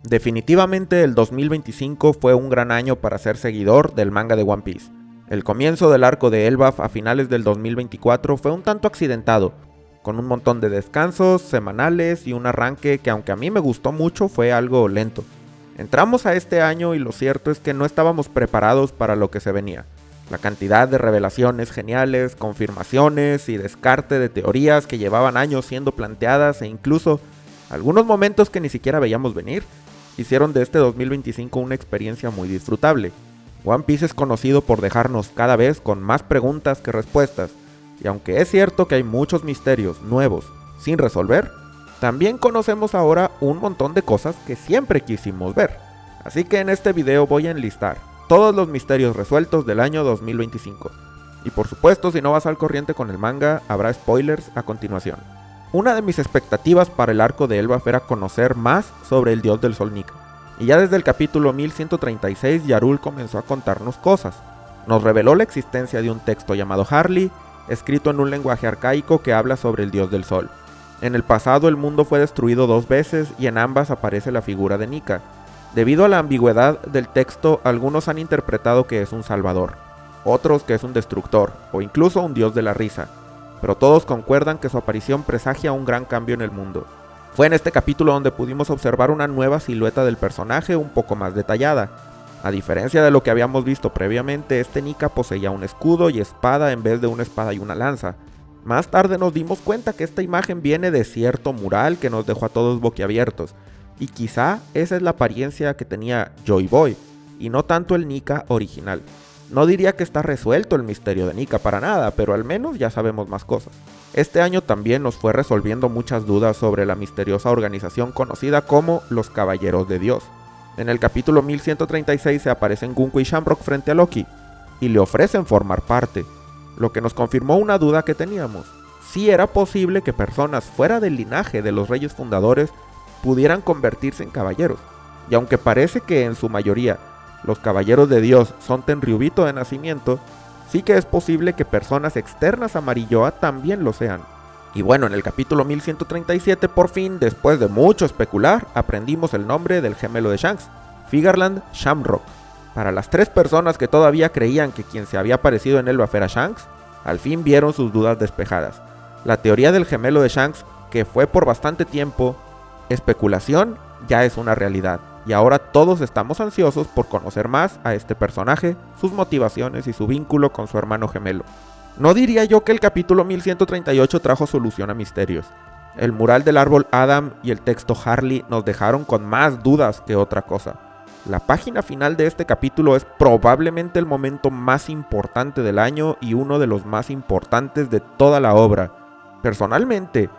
Definitivamente el 2025 fue un gran año para ser seguidor del manga de One Piece. El comienzo del arco de Elbaf a finales del 2024 fue un tanto accidentado, con un montón de descansos semanales y un arranque que, aunque a mí me gustó mucho, fue algo lento. Entramos a este año y lo cierto es que no estábamos preparados para lo que se venía. La cantidad de revelaciones geniales, confirmaciones y descarte de teorías que llevaban años siendo planteadas e incluso algunos momentos que ni siquiera veíamos venir, hicieron de este 2025 una experiencia muy disfrutable. One Piece es conocido por dejarnos cada vez con más preguntas que respuestas, y aunque es cierto que hay muchos misterios nuevos sin resolver, también conocemos ahora un montón de cosas que siempre quisimos ver. Así que en este video voy a enlistar todos los misterios resueltos del año 2025. Y por supuesto, si no vas al corriente con el manga, habrá spoilers a continuación. Una de mis expectativas para el arco de Elbaf era conocer más sobre el dios del sol Nika. Y ya desde el capítulo 1136 Yarul comenzó a contarnos cosas. Nos reveló la existencia de un texto llamado Harley, escrito en un lenguaje arcaico que habla sobre el dios del sol. En el pasado el mundo fue destruido 2 veces y en ambas aparece la figura de Nika. Debido a la ambigüedad del texto, algunos han interpretado que es un salvador, otros que es un destructor o incluso un dios de la risa, pero todos concuerdan que su aparición presagia un gran cambio en el mundo. Fue en este capítulo donde pudimos observar una nueva silueta del personaje un poco más detallada. A diferencia de lo que habíamos visto previamente, este Nika poseía un escudo y espada en vez de una espada y una lanza. Más tarde nos dimos cuenta que esta imagen viene de cierto mural que nos dejó a todos boquiabiertos, y quizá esa es la apariencia que tenía Joy Boy, y no tanto el Nika original. No diría que está resuelto el misterio de Nika para nada, pero al menos ya sabemos más cosas. Este año también nos fue resolviendo muchas dudas sobre la misteriosa organización conocida como los Caballeros de Dios. En el capítulo 1136 se aparecen Gunko y Shamrock frente a Loki, y le ofrecen formar parte, lo que nos confirmó una duda que teníamos. Si era posible que personas fuera del linaje de los reyes fundadores pudieran convertirse en caballeros, y aunque parece que en su mayoría los caballeros de Dios son Tenryubito de nacimiento, sí que es posible que personas externas a Marilloa también lo sean. Y bueno, en el capítulo 1137 por fin, después de mucho especular, aprendimos el nombre del gemelo de Shanks, Figarland Shamrock. Para las 3 personas que todavía creían que quien se había aparecido en Elbaf era Shanks, al fin vieron sus dudas despejadas. La teoría del gemelo de Shanks, que fue por bastante tiempo especulación, ya es una realidad. Y ahora todos estamos ansiosos por conocer más a este personaje, sus motivaciones y su vínculo con su hermano gemelo. No diría yo que el capítulo 1138 trajo solución a misterios. El mural del árbol Adam y el texto Harley nos dejaron con más dudas que otra cosa. La página final de este capítulo es probablemente el momento más importante del año y uno de los más importantes de toda la obra. Personalmente,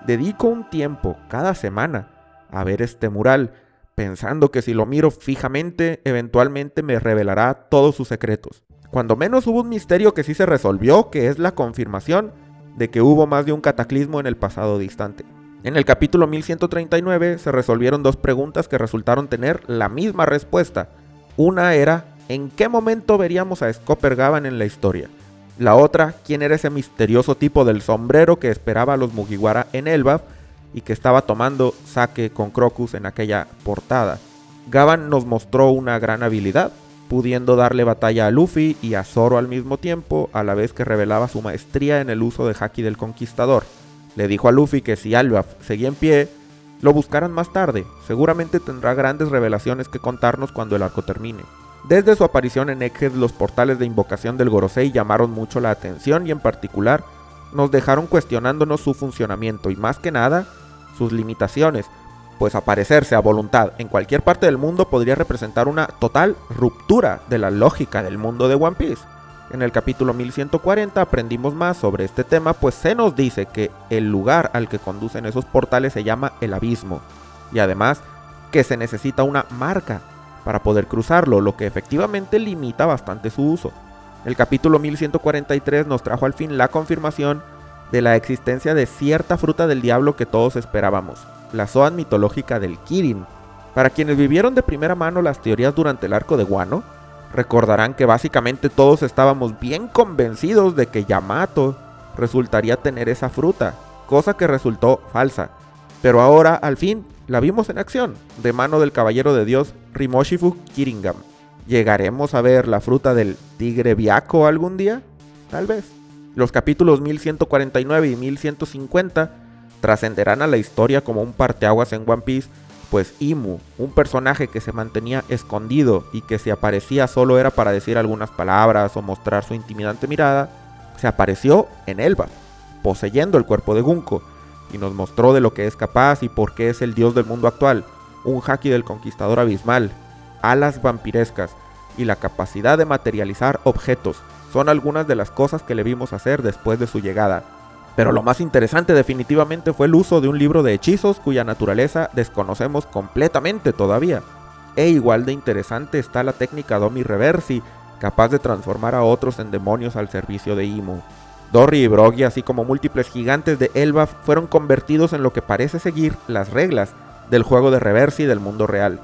dedico un tiempo cada semana a ver este mural, pensando que si lo miro fijamente, eventualmente me revelará todos sus secretos. Cuando menos hubo un misterio que sí se resolvió, que es la confirmación de que hubo más de un cataclismo en el pasado distante. En el capítulo 1139 se resolvieron 2 preguntas que resultaron tener la misma respuesta. Una era, ¿en qué momento veríamos a Scopper Gavan en la historia? La otra, ¿quién era ese misterioso tipo del sombrero que esperaba a los Mugiwara en Elbaf y que estaba tomando sake con Crocus en aquella portada? Gavan nos mostró una gran habilidad, pudiendo darle batalla a Luffy y a Zoro al mismo tiempo, a la vez que revelaba su maestría en el uso de Haki del Conquistador. Le dijo a Luffy que si Elbaf seguía en pie, lo buscaran más tarde. Seguramente tendrá grandes revelaciones que contarnos cuando el arco termine. Desde su aparición en Egghead, los portales de invocación del Gorosei llamaron mucho la atención y en particular nos dejaron cuestionándonos su funcionamiento y más que nada, sus limitaciones, pues aparecerse a voluntad en cualquier parte del mundo podría representar una total ruptura de la lógica del mundo de One Piece. En el capítulo 1140 aprendimos más sobre este tema, pues se nos dice que el lugar al que conducen esos portales se llama el Abismo, y además que se necesita una marca para poder cruzarlo, lo que efectivamente limita bastante su uso. El capítulo 1143 nos trajo al fin la confirmación de la existencia de cierta fruta del diablo que todos esperábamos, la Zoan mitológica del Kirin. Para quienes vivieron de primera mano las teorías durante el arco de Wano, recordarán que básicamente todos estábamos bien convencidos de que Yamato resultaría tener esa fruta, cosa que resultó falsa. Pero ahora, al fin, la vimos en acción, de mano del caballero de Dios Rimoshifu Kiringam. ¿Llegaremos a ver la fruta del tigre Byakko algún día? Tal vez. Los capítulos 1149 y 1150 trascenderán a la historia como un parteaguas en One Piece, pues Imu, un personaje que se mantenía escondido y que si aparecía solo era para decir algunas palabras o mostrar su intimidante mirada, se apareció en Elbaf, poseyendo el cuerpo de Gunko, y nos mostró de lo que es capaz y por qué es el dios del mundo actual, un haki del conquistador abismal, alas vampirescas y la capacidad de materializar objetos son algunas de las cosas que le vimos hacer después de su llegada. Pero lo más interesante definitivamente fue el uso de un libro de hechizos cuya naturaleza desconocemos completamente todavía. E igual de interesante está la técnica Domi Reversi, capaz de transformar a otros en demonios al servicio de Imu. Dorry y Brogy, así como múltiples gigantes de Elbaf, fueron convertidos en lo que parece seguir las reglas del juego de Reversi del mundo real.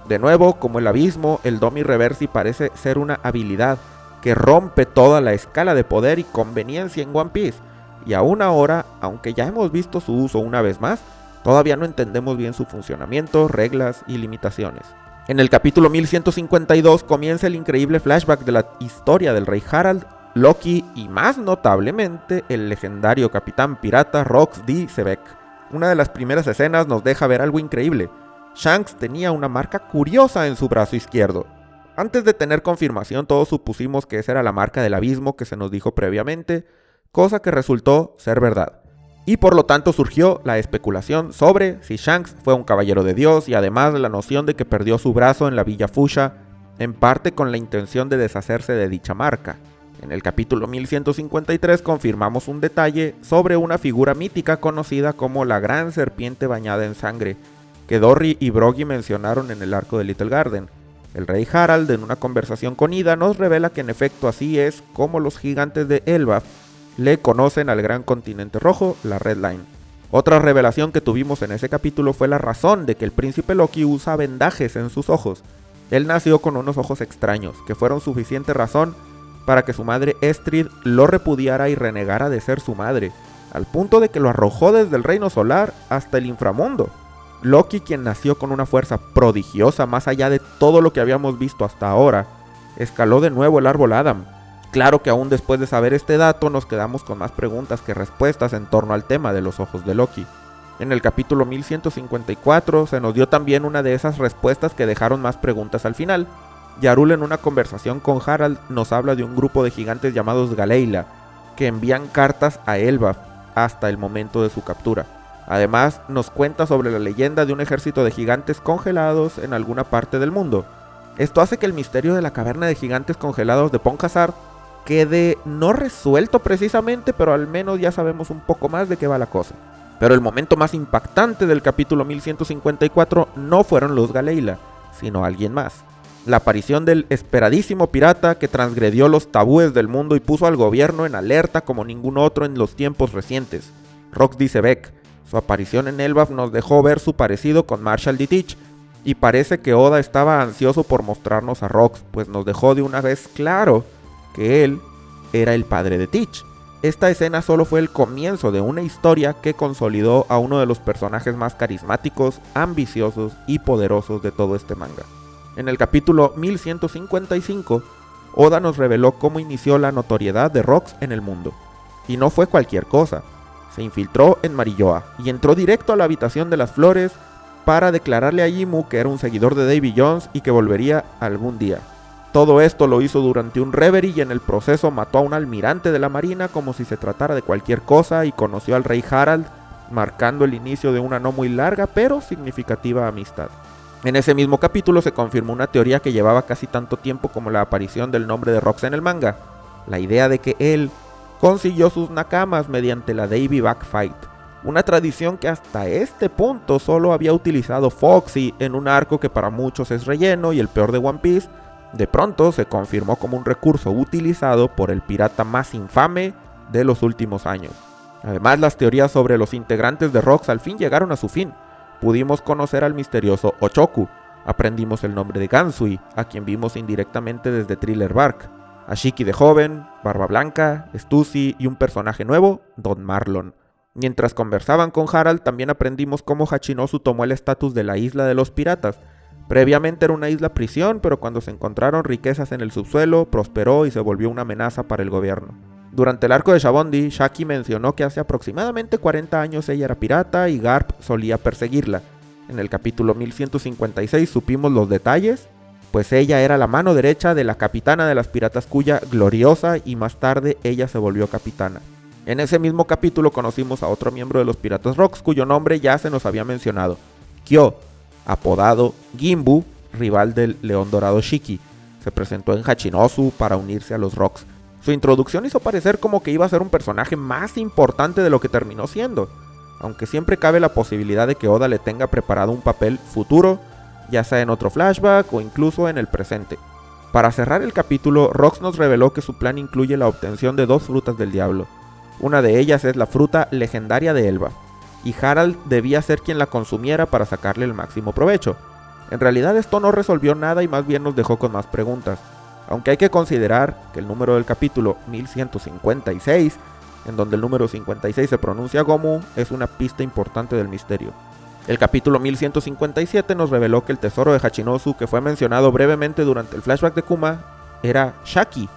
De nuevo, como el abismo, el Domi Reversi parece ser una habilidad que rompe toda la escala de poder y conveniencia en One Piece. Y aún ahora, aunque ya hemos visto su uso una vez más, todavía no entendemos bien su funcionamiento, reglas y limitaciones. En el capítulo 1152 comienza el increíble flashback de la historia del Rey Harald, Loki y más notablemente el legendario capitán pirata Rox D. Sebek. Una de las primeras escenas nos deja ver algo increíble. Shanks tenía una marca curiosa en su brazo izquierdo. Antes de tener confirmación todos supusimos que esa era la marca del abismo que se nos dijo previamente, cosa que resultó ser verdad. Y por lo tanto surgió la especulación sobre si Shanks fue un caballero de Dios y además la noción de que perdió su brazo en la Villa Fuchsia, en parte con la intención de deshacerse de dicha marca. En el capítulo 1153 confirmamos un detalle sobre una figura mítica conocida como la Gran Serpiente Bañada en Sangre, que Dorry y Brogy mencionaron en el arco de Little Garden. El Rey Harald, en una conversación con Ida, nos revela que en efecto así es como los gigantes de Elbaf le conocen al gran continente rojo, la Red Line. Otra revelación que tuvimos en ese capítulo fue la razón de que el príncipe Loki usa vendajes en sus ojos. Él nació con unos ojos extraños, que fueron suficiente razón para que su madre Estrid lo repudiara y renegara de ser su madre, al punto de que lo arrojó desde el reino solar hasta el inframundo. Loki, quien nació con una fuerza prodigiosa más allá de todo lo que habíamos visto hasta ahora, escaló de nuevo el árbol Adam. Claro que aún después de saber este dato nos quedamos con más preguntas que respuestas en torno al tema de los ojos de Loki. En el capítulo 1154 se nos dio también una de esas respuestas que dejaron más preguntas al final. Yarul, en una conversación con Harald, nos habla de un grupo de gigantes llamados Galeila, que envían cartas a Elbaf hasta el momento de su captura. Además, nos cuenta sobre la leyenda de un ejército de gigantes congelados en alguna parte del mundo. Esto hace que el misterio de la caverna de gigantes congelados de Ponkhazar quede no resuelto precisamente, pero al menos ya sabemos un poco más de qué va la cosa. Pero el momento más impactante del capítulo 1154 no fueron los Galeila, sino alguien más. La aparición del esperadísimo pirata que transgredió los tabúes del mundo y puso al gobierno en alerta como ningún otro en los tiempos recientes, Rox D. Sebek. Su aparición en Elbaf nos dejó ver su parecido con Marshall D. Teach, y parece que Oda estaba ansioso por mostrarnos a Rox, pues nos dejó de una vez claro que él era el padre de Teach. Esta escena solo fue el comienzo de una historia que consolidó a uno de los personajes más carismáticos, ambiciosos y poderosos de todo este manga. En el capítulo 1155, Oda nos reveló cómo inició la notoriedad de Rox en el mundo. Y no fue cualquier cosa. Se infiltró en Marilloa y entró directo a la habitación de las flores para declararle a Imu que era un seguidor de Davy Jones y que volvería algún día. Todo esto lo hizo durante un reverie y en el proceso mató a un almirante de la marina como si se tratara de cualquier cosa y conoció al Rey Harald, marcando el inicio de una no muy larga pero significativa amistad. En ese mismo capítulo se confirmó una teoría que llevaba casi tanto tiempo como la aparición del nombre de Rox en el manga, la idea de que él consiguió sus nakamas mediante la Davy Back Fight, una tradición que hasta este punto solo había utilizado Foxy en un arco que para muchos es relleno y el peor de One Piece. De pronto se confirmó como un recurso utilizado por el pirata más infame de los últimos años. Además, las teorías sobre los integrantes de Rox al fin llegaron a su fin. Pudimos conocer al misterioso Ochoku, aprendimos el nombre de Gansui, a quien vimos indirectamente desde Thriller Bark, a Shiki de joven, Barba Blanca, Stussy y un personaje nuevo, Don Marlon. Mientras conversaban con Harald, también aprendimos cómo Hachinosu tomó el estatus de la isla de los piratas. Previamente era una isla prisión, pero cuando se encontraron riquezas en el subsuelo, prosperó y se volvió una amenaza para el gobierno. Durante el arco de Shabondi, Shaki mencionó que hace aproximadamente 40 años ella era pirata y Garp solía perseguirla. En el capítulo 1156 supimos los detalles, pues ella era la mano derecha de la capitana de las piratas Kuya, Gloriosa, y más tarde ella se volvió capitana. En ese mismo capítulo conocimos a otro miembro de los Piratas Rocks, cuyo nombre ya se nos había mencionado, Kyo, apodado Gimbu, rival del León Dorado Shiki. Se presentó en Hachinosu para unirse a los Rocks. Su introducción hizo parecer como que iba a ser un personaje más importante de lo que terminó siendo, aunque siempre cabe la posibilidad de que Oda le tenga preparado un papel futuro, ya sea en otro flashback o incluso en el presente. Para cerrar el capítulo, Rocks nos reveló que su plan incluye la obtención de 2 frutas del diablo. Una de ellas es la fruta legendaria de Elbaf, y Harald debía ser quien la consumiera para sacarle el máximo provecho. En realidad esto no resolvió nada y más bien nos dejó con más preguntas, aunque hay que considerar que el número del capítulo 1156, en donde el número 56 se pronuncia Gomu, es una pista importante del misterio. El capítulo 1157 nos reveló que el tesoro de Hachinosu, que fue mencionado brevemente durante el flashback de Kuma, era Shaki,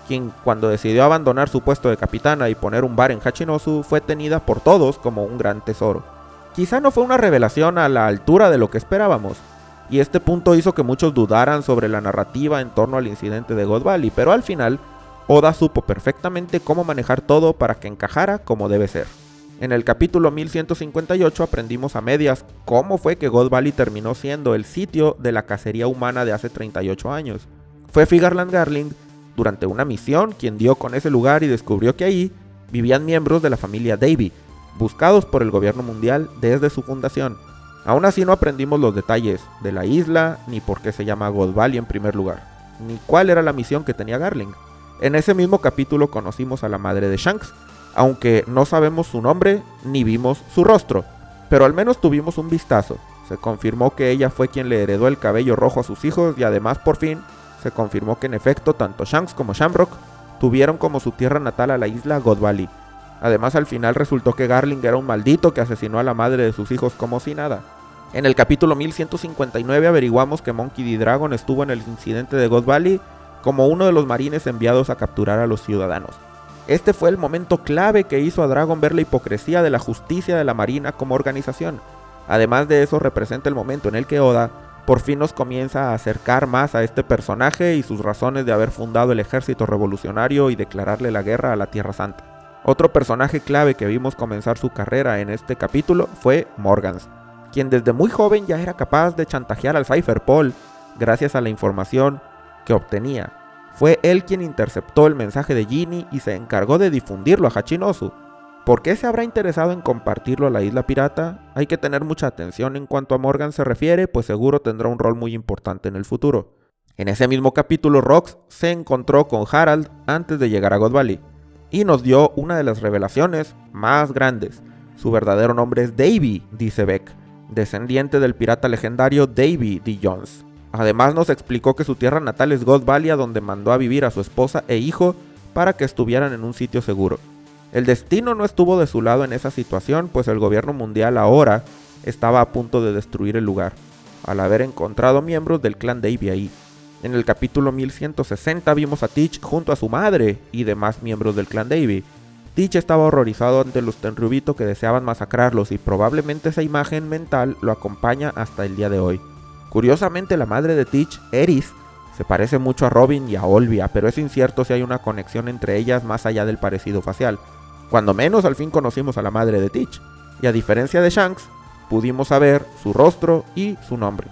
quien cuando decidió abandonar su puesto de capitana y poner un bar en Hachinosu fue tenida por todos como un gran tesoro. Quizá no fue una revelación a la altura de lo que esperábamos, y este punto hizo que muchos dudaran sobre la narrativa en torno al incidente de God Valley, pero al final, Oda supo perfectamente cómo manejar todo para que encajara como debe ser. En el capítulo 1158 aprendimos a medias cómo fue que God Valley terminó siendo el sitio de la cacería humana de hace 38 años. Fue Figarland Garling, durante una misión, quien dio con ese lugar y descubrió que ahí vivían miembros de la familia Davy, buscados por el gobierno mundial desde su fundación. Aún así no aprendimos los detalles de la isla, ni por qué se llama God Valley en primer lugar, ni cuál era la misión que tenía Garling. En ese mismo capítulo conocimos a la madre de Shanks, aunque no sabemos su nombre ni vimos su rostro, pero al menos tuvimos un vistazo. Se confirmó que ella fue quien le heredó el cabello rojo a sus hijos y además por fin se confirmó que en efecto tanto Shanks como Shamrock tuvieron como su tierra natal a la isla God Valley. Además al final resultó que Garling era un maldito que asesinó a la madre de sus hijos como si nada. En el capítulo 1159 averiguamos que Monkey D. Dragon estuvo en el incidente de God Valley como uno de los marines enviados a capturar a los ciudadanos. Este fue el momento clave que hizo a Dragon ver la hipocresía de la justicia de la marina como organización. Además de eso representa el momento en el que Oda por fin nos comienza a acercar más a este personaje y sus razones de haber fundado el ejército revolucionario y declararle la guerra a la Tierra Santa. Otro personaje clave que vimos comenzar su carrera en este capítulo fue Morgans, quien desde muy joven ya era capaz de chantajear al Cypher Paul gracias a la información que obtenía. Fue él quien interceptó el mensaje de Ginny y se encargó de difundirlo a Hachinosu. ¿Por qué se habrá interesado en compartirlo a la isla pirata? Hay que tener mucha atención en cuanto a Morgan se refiere, pues seguro tendrá un rol muy importante en el futuro. En ese mismo capítulo, Rocks se encontró con Harald antes de llegar a God Valley y nos dio una de las revelaciones más grandes. Su verdadero nombre es Davy, dice Beck, descendiente del pirata legendario Davy D. Jones. Además nos explicó que su tierra natal es God Valley, a donde mandó a vivir a su esposa e hijo para que estuvieran en un sitio seguro. El destino no estuvo de su lado en esa situación, pues el gobierno mundial ahora estaba a punto de destruir el lugar, al haber encontrado miembros del clan Davy ahí. En el capítulo 1160 vimos a Teach junto a su madre y demás miembros del clan Davy. Teach estaba horrorizado ante los Tenryubito que deseaban masacrarlos y probablemente esa imagen mental lo acompaña hasta el día de hoy. Curiosamente la madre de Teach, Eris, se parece mucho a Robin y a Olvia, pero es incierto si hay una conexión entre ellas más allá del parecido facial. Cuando menos al fin conocimos a la madre de Teach, y a diferencia de Shanks, pudimos saber su rostro y su nombre.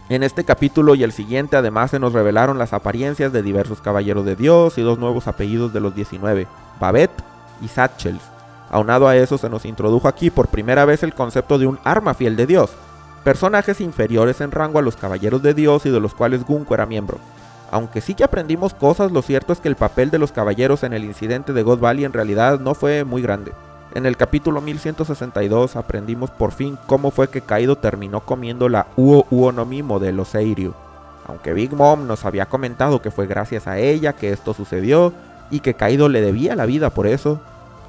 En este capítulo y el siguiente además se nos revelaron las apariencias de diversos caballeros de Dios y 2 nuevos apellidos de los 19, Babette y Satchels. Aunado a eso se nos introdujo aquí por primera vez el concepto de un arma fiel de Dios, personajes inferiores en rango a los caballeros de Dios y de los cuales Gunko era miembro. Aunque sí que aprendimos cosas, lo cierto es que el papel de los caballeros en el incidente de God Valley en realidad no fue muy grande. En el capítulo 1162 aprendimos por fin cómo fue que Kaido terminó comiendo la Uo Uo no Mi modelo Seiryu. Aunque Big Mom nos había comentado que fue gracias a ella que esto sucedió y que Kaido le debía la vida por eso,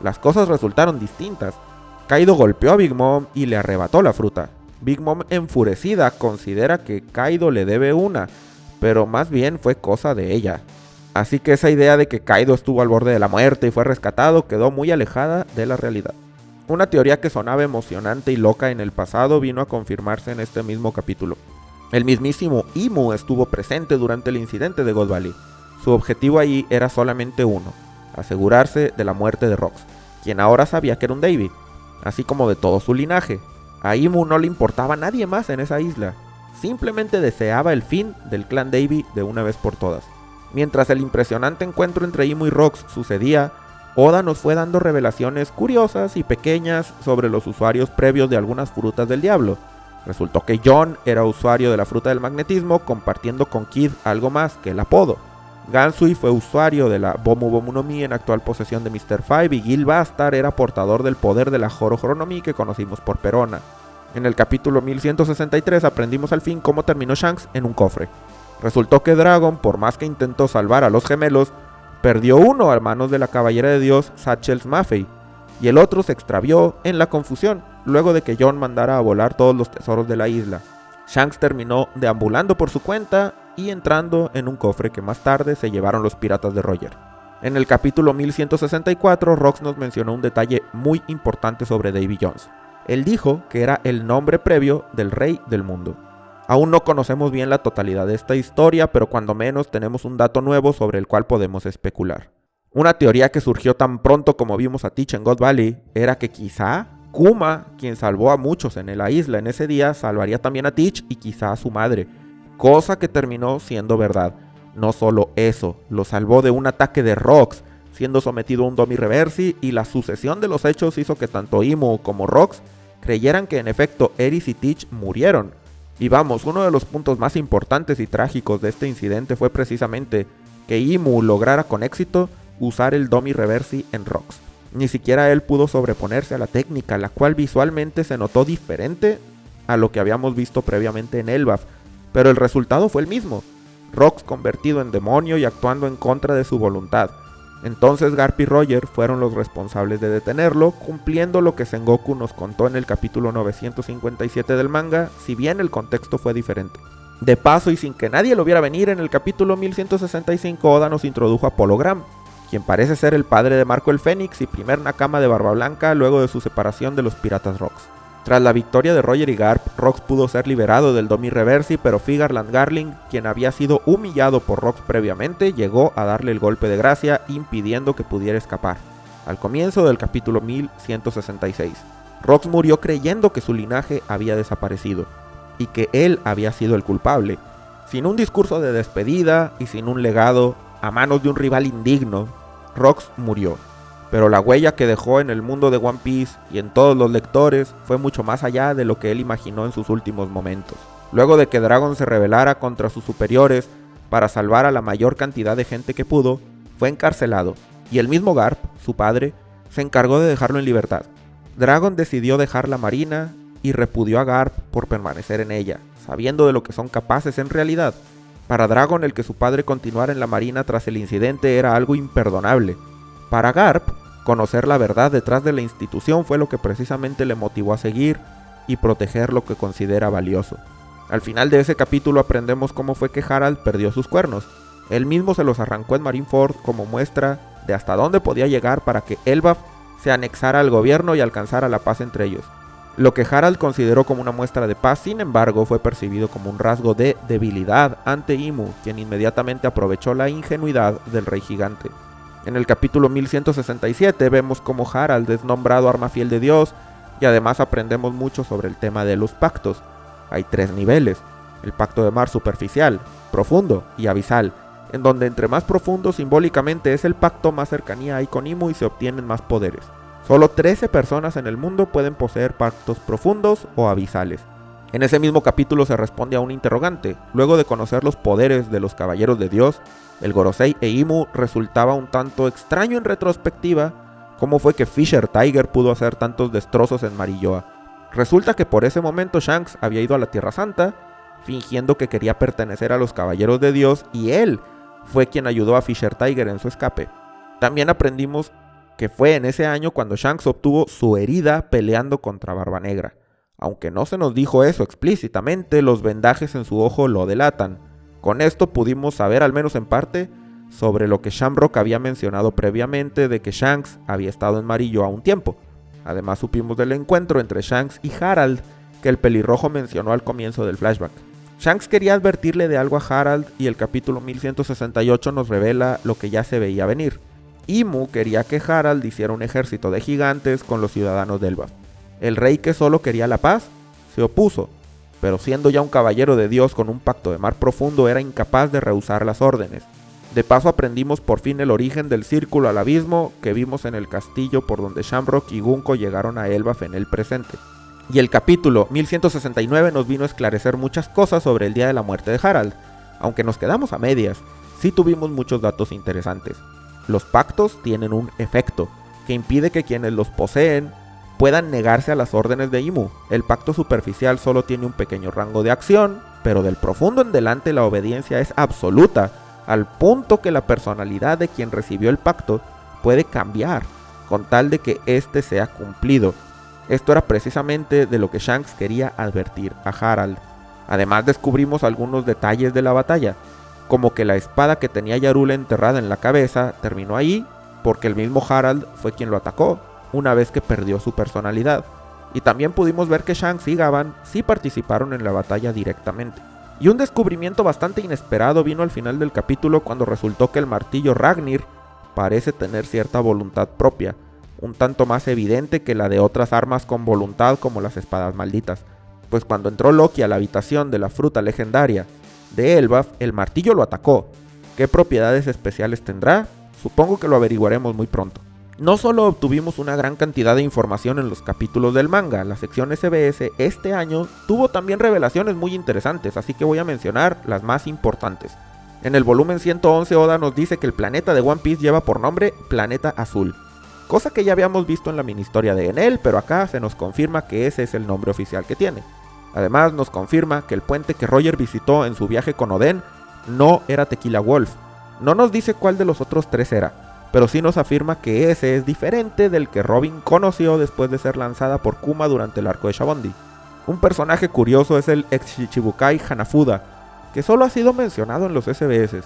las cosas resultaron distintas. Kaido golpeó a Big Mom y le arrebató la fruta. Big Mom, enfurecida, considera que Kaido le debe una, pero más bien fue cosa de ella. Así que esa idea de que Kaido estuvo al borde de la muerte y fue rescatado quedó muy alejada de la realidad. Una teoría que sonaba emocionante y loca en el pasado vino a confirmarse en este mismo capítulo. El mismísimo Imu estuvo presente durante el incidente de God Valley. Su objetivo ahí era solamente uno: asegurarse de la muerte de Rox, quien ahora sabía que era un David, así como de todo su linaje. A Imu no le importaba a nadie más en esa isla, simplemente deseaba el fin del clan David de una vez por todas. Mientras el impresionante encuentro entre Imu y Rox sucedía, Oda nos fue dando revelaciones curiosas y pequeñas sobre los usuarios previos de algunas frutas del diablo. Resultó que John era usuario de la fruta del magnetismo, compartiendo con Kid algo más que el apodo. Gansui fue usuario de la Bomu Bomu no Mi en actual posesión de Mr. Five, y Gil Bastard era portador del poder de la Joro Joro no Mi que conocimos por Perona. En el capítulo 1163 aprendimos al fin cómo terminó Shanks en un cofre. Resultó que Dragon, por más que intentó salvar a los gemelos, perdió uno a manos de la caballera de Dios Satchels Maffei, y el otro se extravió en la confusión, luego de que John mandara a volar todos los tesoros de la isla. Shanks terminó deambulando por su cuenta y entrando en un cofre que más tarde se llevaron los piratas de Roger. En el capítulo 1164, Rox nos mencionó un detalle muy importante sobre Davy Jones. Él dijo que era el nombre previo del rey del mundo. Aún no conocemos bien la totalidad de esta historia, pero cuando menos tenemos un dato nuevo sobre el cual podemos especular. Una teoría que surgió tan pronto como vimos a Teach en God Valley era que quizá Kuma, quien salvó a muchos en la isla en ese día, salvaría también a Teach y quizá a su madre, cosa que terminó siendo verdad. No solo eso, lo salvó de un ataque de Rox, siendo sometido a un Domi Reversi, y la sucesión de los hechos hizo que tanto Imu como Rox creyeran que en efecto Eris y Teach murieron. Y vamos, uno de los puntos más importantes y trágicos de este incidente fue precisamente que Imu lograra con éxito usar el Domi Reversi en Rox. Ni siquiera él pudo sobreponerse a la técnica, la cual visualmente se notó diferente a lo que habíamos visto previamente en Elbaf, pero el resultado fue el mismo: Rox convertido en demonio y actuando en contra de su voluntad. Entonces Garp y Roger fueron los responsables de detenerlo, cumpliendo lo que Sengoku nos contó en el capítulo 957 del manga, si bien el contexto fue diferente. De paso, y sin que nadie lo viera venir, en el capítulo 1165 Oda nos introdujo a Pologram, quien parece ser el padre de Marco el Fénix y primer Nakama de Barba Blanca luego de su separación de los piratas Rox. Tras la victoria de Roger y Garp, Rox pudo ser liberado del Domi Reversi, pero Figarland Garling, quien había sido humillado por Rox previamente, llegó a darle el golpe de gracia, impidiendo que pudiera escapar. Al comienzo del capítulo 1166, Rox murió creyendo que su linaje había desaparecido, y que él había sido el culpable. Sin un discurso de despedida y sin un legado, a manos de un rival indigno, Rox murió. Pero la huella que dejó en el mundo de One Piece y en todos los lectores fue mucho más allá de lo que él imaginó en sus últimos momentos. Luego de que Dragon se rebelara contra sus superiores para salvar a la mayor cantidad de gente que pudo, fue encarcelado, y el mismo Garp, su padre, se encargó de dejarlo en libertad. Dragon decidió dejar la marina y repudió a Garp por permanecer en ella, sabiendo de lo que son capaces en realidad. Para Dragon, el que su padre continuara en la marina tras el incidente era algo imperdonable. Para Garp, conocer la verdad detrás de la institución fue lo que precisamente le motivó a seguir y proteger lo que considera valioso. Al final de ese capítulo aprendemos cómo fue que Harald perdió sus cuernos. Él mismo se los arrancó en Marineford como muestra de hasta dónde podía llegar para que Elbaf se anexara al gobierno y alcanzara la paz entre ellos. Lo que Harald consideró como una muestra de paz, sin embargo, fue percibido como un rasgo de debilidad ante Imu, quien inmediatamente aprovechó la ingenuidad del rey gigante. En el capítulo 1167 vemos cómo Harald es nombrado arma fiel de Dios, y además aprendemos mucho sobre el tema de los pactos. Hay 3 niveles: el pacto de mar superficial, profundo y abisal, en donde entre más profundo simbólicamente es el pacto, más cercanía hay con Imu y se obtienen más poderes. Solo 13 personas en el mundo pueden poseer pactos profundos o abisales. En ese mismo capítulo se responde a un interrogante. Luego de conocer los poderes de los caballeros de Dios, el Gorosei e Imu resultaba un tanto extraño en retrospectiva cómo fue que Fisher Tiger pudo hacer tantos destrozos en Marilloa. Resulta que por ese momento Shanks había ido a la Tierra Santa, fingiendo que quería pertenecer a los caballeros de Dios, y él fue quien ayudó a Fisher Tiger en su escape. También aprendimos que fue en ese año cuando Shanks obtuvo su herida peleando contra Barba Negra. Aunque no se nos dijo eso explícitamente, los vendajes en su ojo lo delatan. Con esto pudimos saber, al menos en parte, sobre lo que Shamrock había mencionado previamente de que Shanks había estado en Marillo a un tiempo. Además supimos del encuentro entre Shanks y Harald, que el pelirrojo mencionó al comienzo del flashback. Shanks quería advertirle de algo a Harald y el capítulo 1168 nos revela lo que ya se veía venir. Imu quería que Harald hiciera un ejército de gigantes con los ciudadanos de Elbaf. El rey, que solo quería la paz, se opuso, pero siendo ya un caballero de Dios con un pacto de mar profundo era incapaz de rehusar las órdenes. De paso aprendimos por fin el origen del círculo al abismo que vimos en el castillo por donde Shamrock y Gunko llegaron a Elbaf en el presente. Y el capítulo 1169 nos vino a esclarecer muchas cosas sobre el día de la muerte de Harald. Aunque nos quedamos a medias, sí tuvimos muchos datos interesantes. Los pactos tienen un efecto que impide que quienes los poseen puedan negarse a las órdenes de Imu. El pacto superficial solo tiene un pequeño rango de acción, pero del profundo en delante la obediencia es absoluta, al punto que la personalidad de quien recibió el pacto puede cambiar, con tal de que éste sea cumplido. Esto era precisamente de lo que Shanks quería advertir a Harald. Además descubrimos algunos detalles de la batalla, como que la espada que tenía Yarul enterrada en la cabeza terminó ahí porque el mismo Harald fue quien lo atacó, una vez que perdió su personalidad. Y también pudimos ver que Shanks y Gavan sí participaron en la batalla directamente. Y un descubrimiento bastante inesperado vino al final del capítulo cuando resultó que el martillo Ragnir parece tener cierta voluntad propia, un tanto más evidente que la de otras armas con voluntad como las espadas malditas. Pues cuando entró Loki a la habitación de la fruta legendaria de Elbaf, el martillo lo atacó. ¿Qué propiedades especiales tendrá? Supongo que lo averiguaremos muy pronto. No solo obtuvimos una gran cantidad de información en los capítulos del manga, la sección SBS este año tuvo también revelaciones muy interesantes, así que voy a mencionar las más importantes. En el volumen 111 Oda nos dice que el planeta de One Piece lleva por nombre Planeta Azul, cosa que ya habíamos visto en la mini historia de Enel, pero acá se nos confirma que ese es el nombre oficial que tiene. Además nos confirma que el puente que Roger visitó en su viaje con Oden no era Tequila Wolf. No nos dice cuál de los otros tres era, pero sí nos afirma que ese es diferente del que Robin conoció después de ser lanzada por Kuma durante el arco de Shabondi. Un personaje curioso es el ex Shichibukai Hanafuda, que solo ha sido mencionado en los SBS.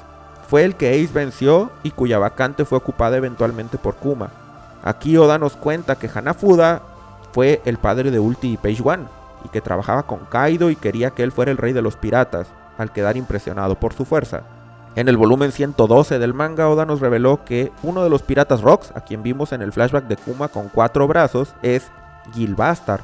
Fue el que Ace venció y cuya vacante fue ocupada eventualmente por Kuma. Aquí Oda nos cuenta que Hanafuda fue el padre de Ulti y Page One, y que trabajaba con Kaido y quería que él fuera el rey de los piratas, al quedar impresionado por su fuerza. En el volumen 112 del manga, Oda nos reveló que uno de los piratas Rocks, a quien vimos en el flashback de Kuma con 4 brazos, es Gilbastar,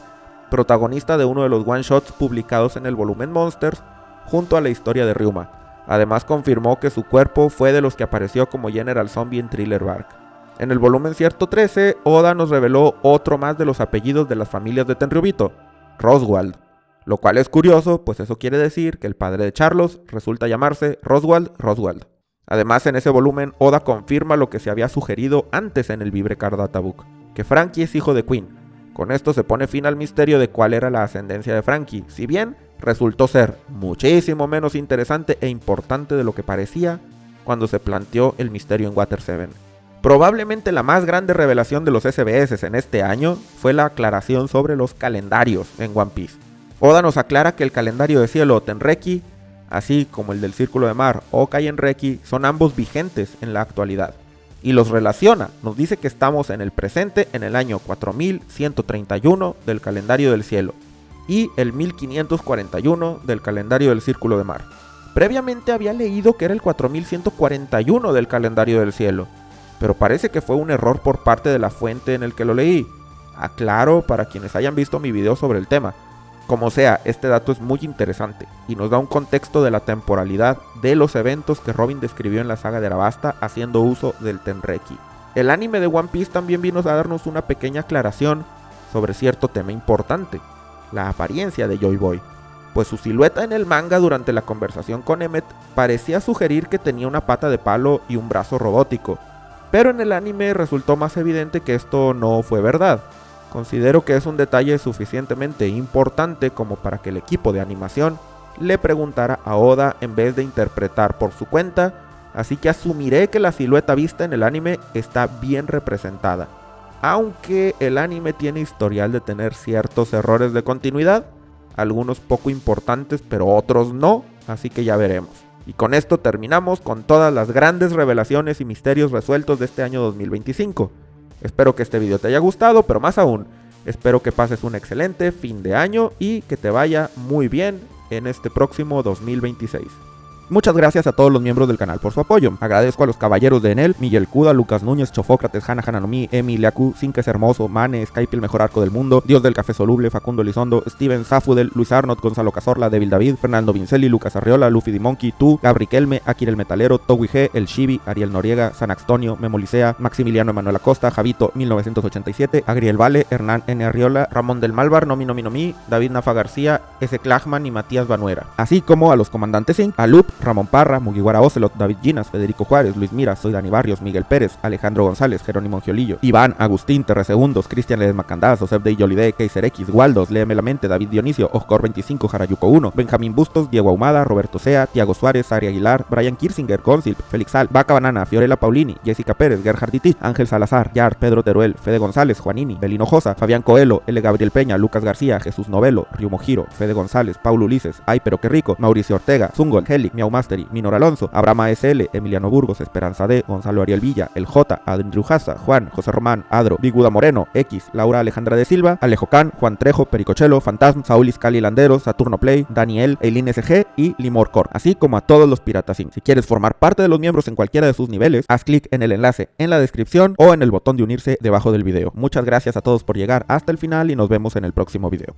protagonista de uno de los one-shots publicados en el volumen Monsters, junto a la historia de Ryuma. Además confirmó que su cuerpo fue de los que apareció como General Zombie en Thriller Bark. En el volumen 113, Oda nos reveló otro más de los apellidos de las familias de Tenryubito, Roswald, lo cual es curioso, pues eso quiere decir que el padre de Charlos resulta llamarse Roswald. Además, en ese volumen, Oda confirma lo que se había sugerido antes en el Vibrecard Databook, que Franky es hijo de Queen. Con esto se pone fin al misterio de cuál era la ascendencia de Franky, si bien resultó ser muchísimo menos interesante e importante de lo que parecía cuando se planteó el misterio en Water 7. Probablemente la más grande revelación de los SBS en este año fue la aclaración sobre los calendarios en One Piece. Oda nos aclara que el calendario de cielo Tenreki, así como el del círculo de mar o Kaienreki, son ambos vigentes en la actualidad. Y los relaciona, nos dice que estamos en el presente en el año 4131 del calendario del cielo y el 1541 del calendario del círculo de mar. Previamente había leído que era el 4141 del calendario del cielo, pero parece que fue un error por parte de la fuente en el que lo leí. Aclaro para quienes hayan visto mi video sobre el tema. Como sea, este dato es muy interesante y nos da un contexto de la temporalidad de los eventos que Robin describió en la saga de Arabasta haciendo uso del Tenreki. El anime de One Piece también vino a darnos una pequeña aclaración sobre cierto tema importante, la apariencia de Joy Boy, pues su silueta en el manga durante la conversación con Emmet parecía sugerir que tenía una pata de palo y un brazo robótico, pero en el anime resultó más evidente que esto no fue verdad. Considero que es un detalle suficientemente importante como para que el equipo de animación le preguntara a Oda en vez de interpretar por su cuenta así que asumiré que la silueta vista en el anime está bien representada. Aunque el anime tiene historial de tener ciertos errores de continuidad, algunos poco importantes pero otros no, así que ya veremos. Y con esto terminamos con todas las grandes revelaciones y misterios resueltos de este año 2025. Espero que este video te haya gustado, pero más aún, espero que pases un excelente fin de año y que te vaya muy bien en este próximo 2026. Muchas gracias a todos los miembros del canal por su apoyo. Agradezco a los caballeros de Enel, Miguel Cuda, Lucas Núñez, Chofócrates, Hana Hananomi, Emi, Leaku, Sinques Hermoso, Mane, Skype el mejor arco del mundo, Dios del Café Soluble, Facundo Elizondo, Steven Zafudel, Luis Arnott, Gonzalo Cazorla, Devil David, Fernando Vincelli, Lucas Arriola, Luffy Dimonkey, tú, Gabri Kelme, Akir el Metalero, Towi G, El Shibi, Ariel Noriega, Sanaxtonio, Memo Licea, Maximiliano Emanuel Acosta, Javito 1987, Agriel Vale, Hernán N. Arriola, Ramón del Malvar, Nomi, David Nafa García, S. Klachman y Matías Banuera. Así como a los comandantes Zinc, a Lup, Ramón Parra, Mugiwara Ocelot, David Ginas, Federico Juárez, Luis Mira, Soy Dani Barrios, Miguel Pérez, Alejandro González, Jerónimo Giolillo, Iván, Agustín, Terresegundos, Cristian Ledesma Candás, Josep de Yolide, Kaiser X, Waldos, Léeme la Mente, David Dionisio, Oscor 25, Jarayuco 1, Benjamín Bustos, Diego Ahumada, Roberto Sea, Tiago Suárez, Ari Aguilar, Brian Kirsinger, Gonzil, Félix Sal, Vaca Banana, Fiorella Paulini, Jessica Pérez, Gerhard Ditit, Ángel Salazar, Yar, Pedro Teruel, Fede González, Juanini, Belino Josa, Fabián Coelho, L. Gabriel Peña, Lucas García, Jesús Novelo, Ryumo Giro, Fede González, Paulo Ulises, Ay pero qué rico, Mauricio Ortega, Zungol, Helic, Miau Mastery, Minor Alonso, Abraham ASL, Emiliano Burgos, Esperanza D, Gonzalo Ariel Villa, El J, Andrew Haza, Juan, José Román, Adro, Biguda Moreno, X, Laura Alejandra de Silva, Alejo Can, Juan Trejo, Pericochelo, Fantasma, Saúl Iscali Landeros, Saturno Play, Daniel, Eileen SG y Limor Cor, así como a todos los Piratas Inc. Si quieres formar parte de los miembros en cualquiera de sus niveles, haz clic en el enlace en la descripción o en el botón de unirse debajo del video. Muchas gracias a todos por llegar hasta el final y nos vemos en el próximo video.